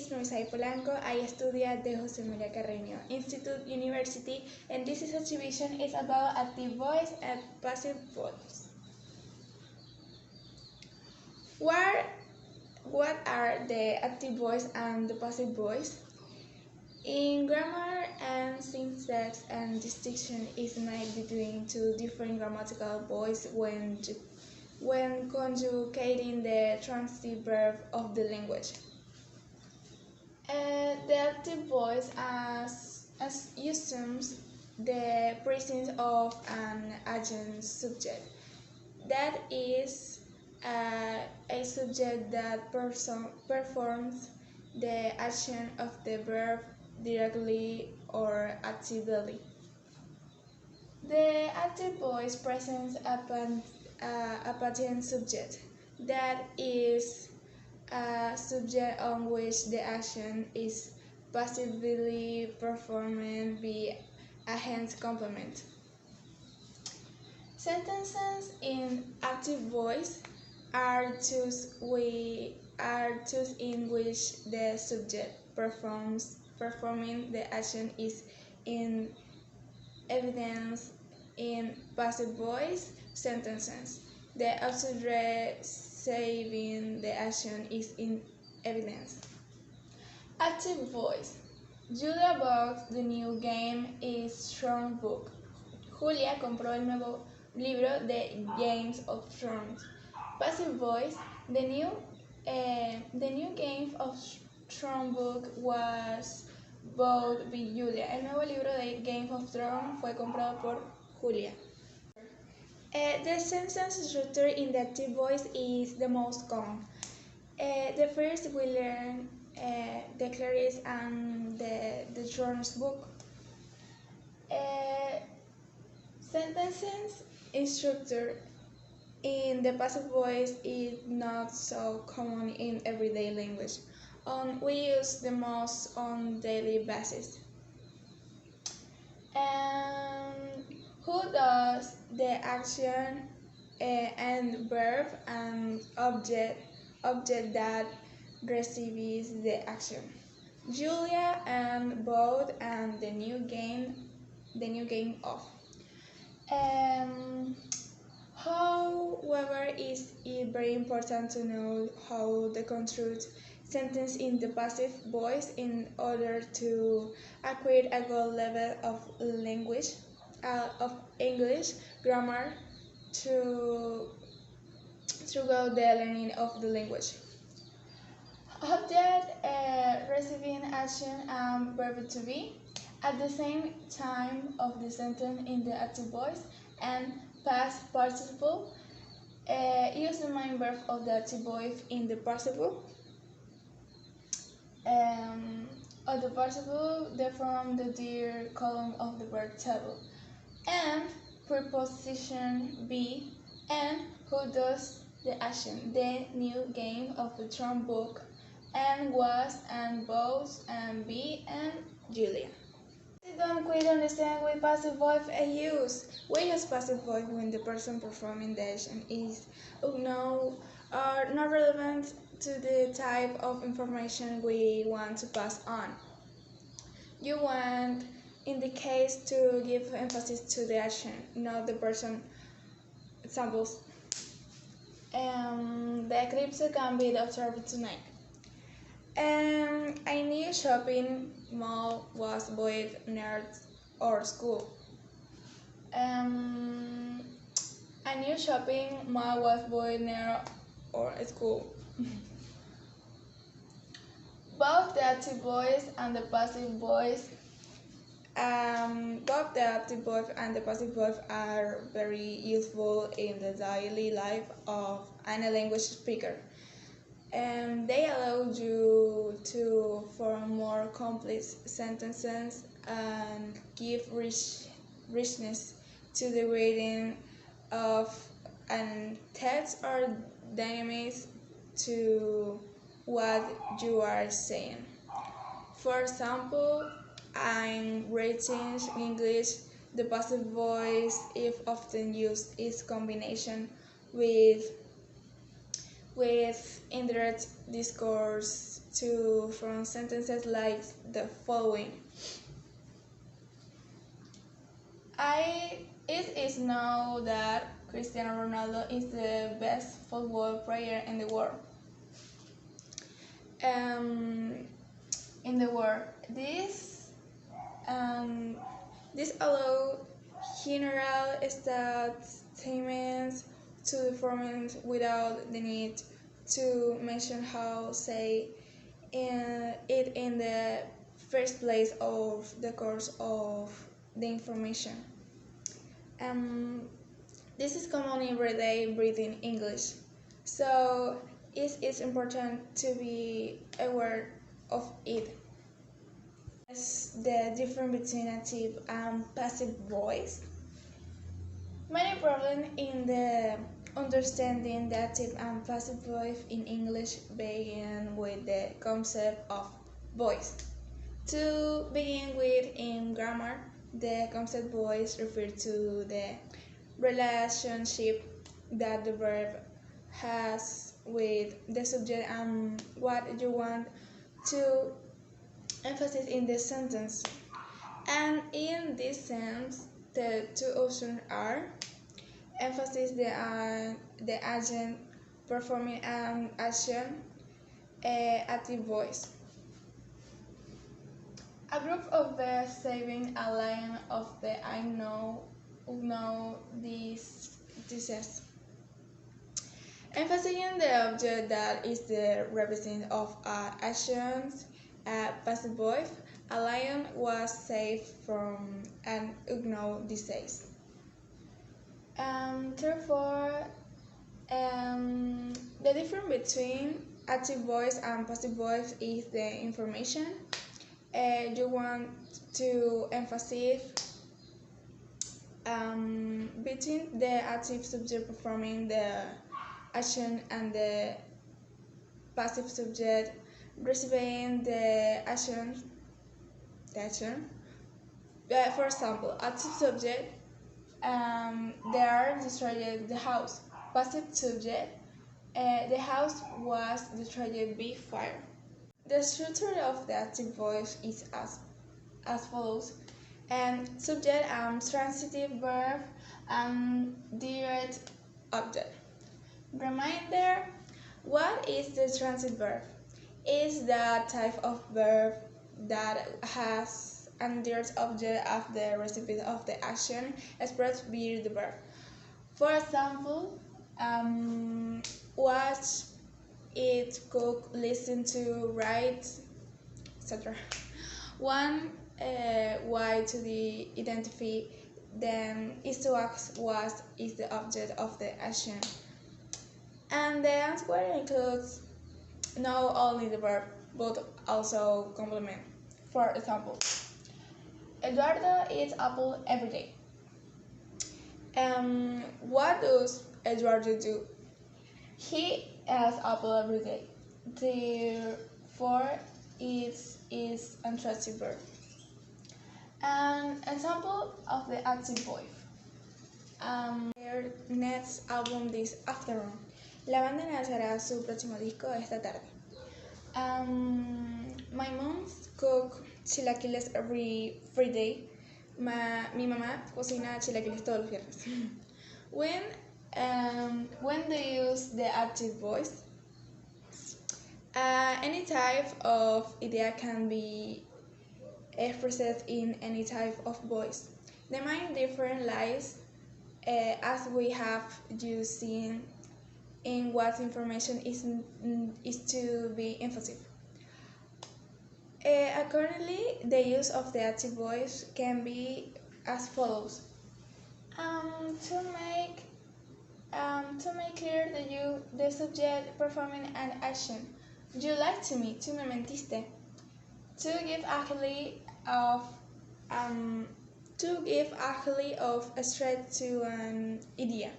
is Nubisay Polanco. I study at the Jose Maria Carreño Institute University, and this is exhibition is about active voice and passive voice. What are the active voice and the passive voice? In grammar and syntax and distinction is made between two different grammatical voices when conjugating the transitive verb of the language. The active voice as assumes the presence of an agent subject, that is, a subject that performs the action of the verb directly or actively. The active voice presents a patent subject, that is, a subject on which the action is passively performed by a hence complement. Sentences in active voice are those in which the subject performing the action is in evidence. In passive voice sentences, the object receiving the action is in evidence. Active voice. Julia bought the new Game is Thrones book. Julia compró el nuevo libro de Games of Thrones. Passive voice. The new Game of Thrones book was bought by Julia. El nuevo libro de Game of Thrones fue comprado por Julia. The sentence structure in the active voice is the most common. The first we learn the Clarice and the Thrones book. Sentences structure in the passive voice is not so common in everyday language. We use the most on daily basis. Who does the action and verb and object that receives the action? Julia and both and the new game of. However, is it very important to know how to construct sentence in the passive voice in order to acquire a good level of language, of English grammar throughout the learning of the language. Object receiving action and verb to be at the same time of the sentence in the active voice and past participle. Use the main verb of the active voice in the participle. Of the participle, they form the dir column of the verb table. And preposition be and who does the action, the new Game of the Thrones book, and was and both and be and Julia. Don't quite understand what passive voice I use. We use passive voice when the person performing the action is unknown or not relevant to the type of information we want to pass on. You want, in the case, to give emphasis to the action, not the person. Examples. The eclipse can be observed tonight. A new shopping mall was built near our school. A new shopping mall was built near our school. Both the active voice and the passive voice are very useful in the daily life of any language speaker. They allow you to form more complex sentences and give richness to the reading of and text or dynamics to what you are saying. For example, in writing English, the passive voice, if often used, is combination with indirect discourse to form sentences like the following. It is known that Cristiano Ronaldo is the best football player in the world. This allows general statements to be formed without the need to mention how say it in the first place of the course of the information. This is common in everyday breathing English, so it is important to be aware of it. The difference between active and passive voice. Many problems in the understanding the active and passive voice in English begin with the concept of voice. To begin with, in grammar, the concept voice refers to the relationship that the verb has with the subject and what you want to emphasize in the sentence. And in this sense, the two options are emphasize the agent performing an action, active voice. A group of birds saving a line of the I know this disease. Emphasizing the object that is the representative of actions, passive voice. A lion was saved from an unknown disease. Therefore, the difference between active voice and passive voice is the information. You want to emphasize between the active subject performing the action and the passive subject receiving the action. For example, active subject, they are destroyed the house. Passive subject, the house was destroyed by fire. The structure of the active voice is as follows: subject, transitive verb, and direct object. Reminder: what is the transitive verb? Is the type of verb that has an direct object of the recipient of the action expressed by the verb. For example, watch, eat, cook, listen to, write, etc. One why to the identify, then is to ask what is the object of the action. And the answer includes not only the verb, but also complement. For example, Eduardo eats apple every day. What does Eduardo do? He eats apple every day. Therefore, it is an transitive verb. An example of the active voice. Their next album this afternoon. La banda lanzará su próximo disco esta tarde. My mom cooks chilaquiles every Friday. Mi mamá cocina chilaquiles todos los viernes. When they use the active voice, any type of idea can be expressed in any type of voice. The main difference lies, as we have just seen, in what information is to be emphasized. Accordingly, the use of the active voice can be as follows. To make clear the subject performing an action. You lied to me. Tú me mentiste. To give a clue of a straight to an idea.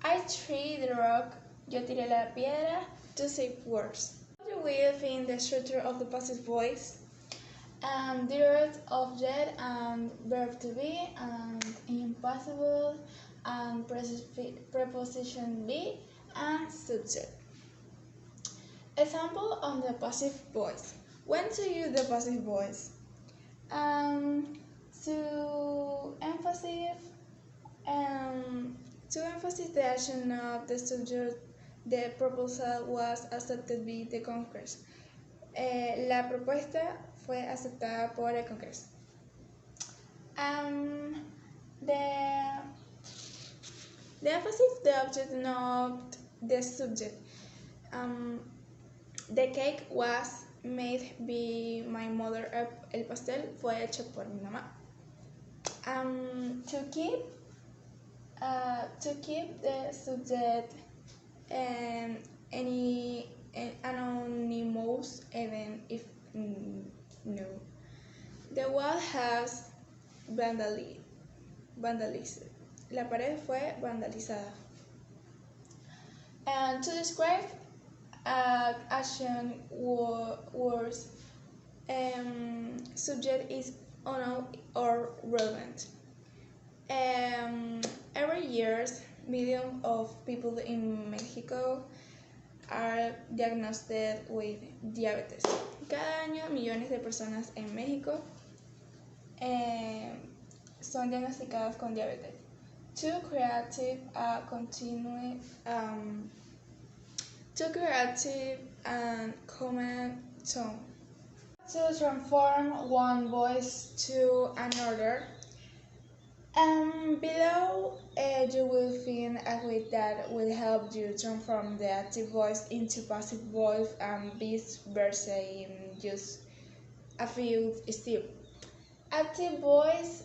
I threw the rock. Yo tiré la piedra. To save words. You will find the structure of the passive voice, direct object and verb to be, and impossible, and preposition be, and subject. Example on the passive voice. When to use the passive voice? To emphasize um, to emphasize the action of the subject, the proposal was accepted by the Congress. La propuesta fue aceptada por el Congreso. Um, the emphasis the object, not the subject. The cake was made by my mother. El pastel fue hecho por mi mamá. To keep the subject any anonymous, even if no. The wall has vandalized. La pared fue vandalizada. And to describe action words, subject is unknown or relevant. Every year, millions of people in Mexico are diagnosed with diabetes. Cada año, millones de personas en México son diagnosticadas con diabetes. Too creative and common tone. To transform one voice to another. Below, you will find a guide that will help you transform the active voice into passive voice and vice versa in just a few steps. Active voice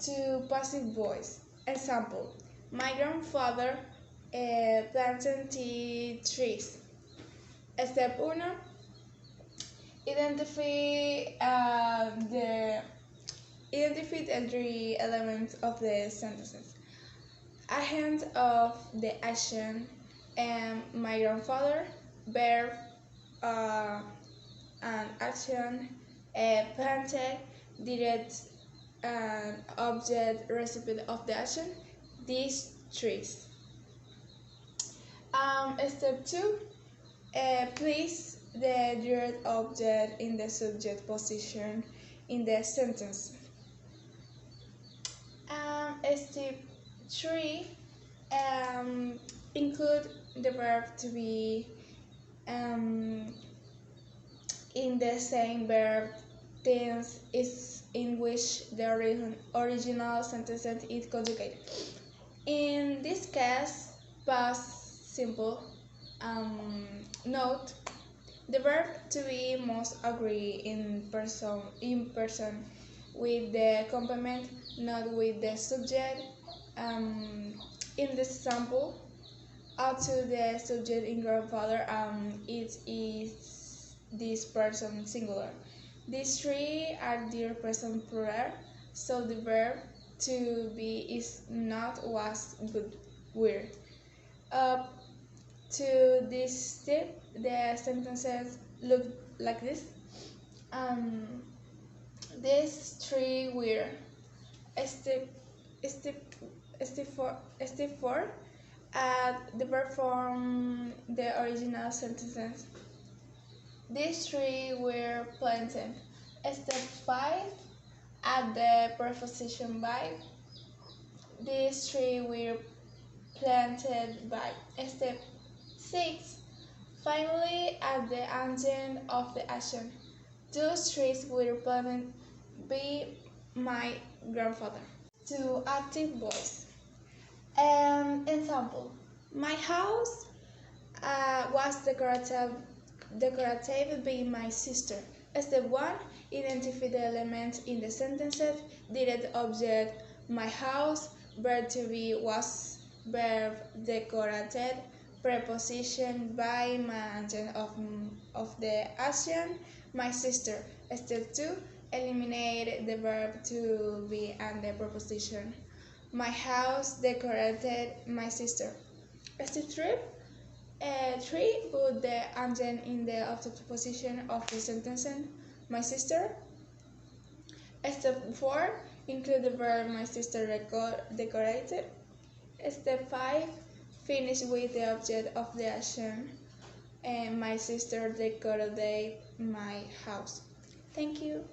to passive voice. Example: my grandfather planted trees. Step 1. Identify the three elements of the sentences. Agent of the action, my grandfather, verb, and action, planted, direct, object, recipient of the action, these trees. Step 2. Place the direct object in the subject position in the sentence. Step 3. Include the verb to be in the same verb tense is in which the original sentence is conjugated. In this case, past simple. Note: the verb to be must agree in person with the complement, not with the subject. In this example, up to the subject in grandfather, it is this person singular. These three are their person plural, so the verb to be is not, was, but were. Up to this step, the sentences look like this. These three were. Step 4. Add the verb from the original sentences. These three were planted. Step 5. Add the preposition by. These three were planted by. Step 6. Finally, add the agent of the action. Those trees were planted by my grandfather. To active voice. Example: my house was decorated by my sister. Step 1. Identify the elements in the sentences. Direct object, my house. Verb to be, was. Verb, decorated. Preposition by, agent of the action, my sister. Step 2. Eliminate the verb to be and the preposition. My house decorated, my sister. Step 3. 3. Put the agent in the object position of the sentence, my sister. Step 4. Include the verb my sister decorated. Step 5. Finish with the object of the action. and my sister decorated my house. Thank you.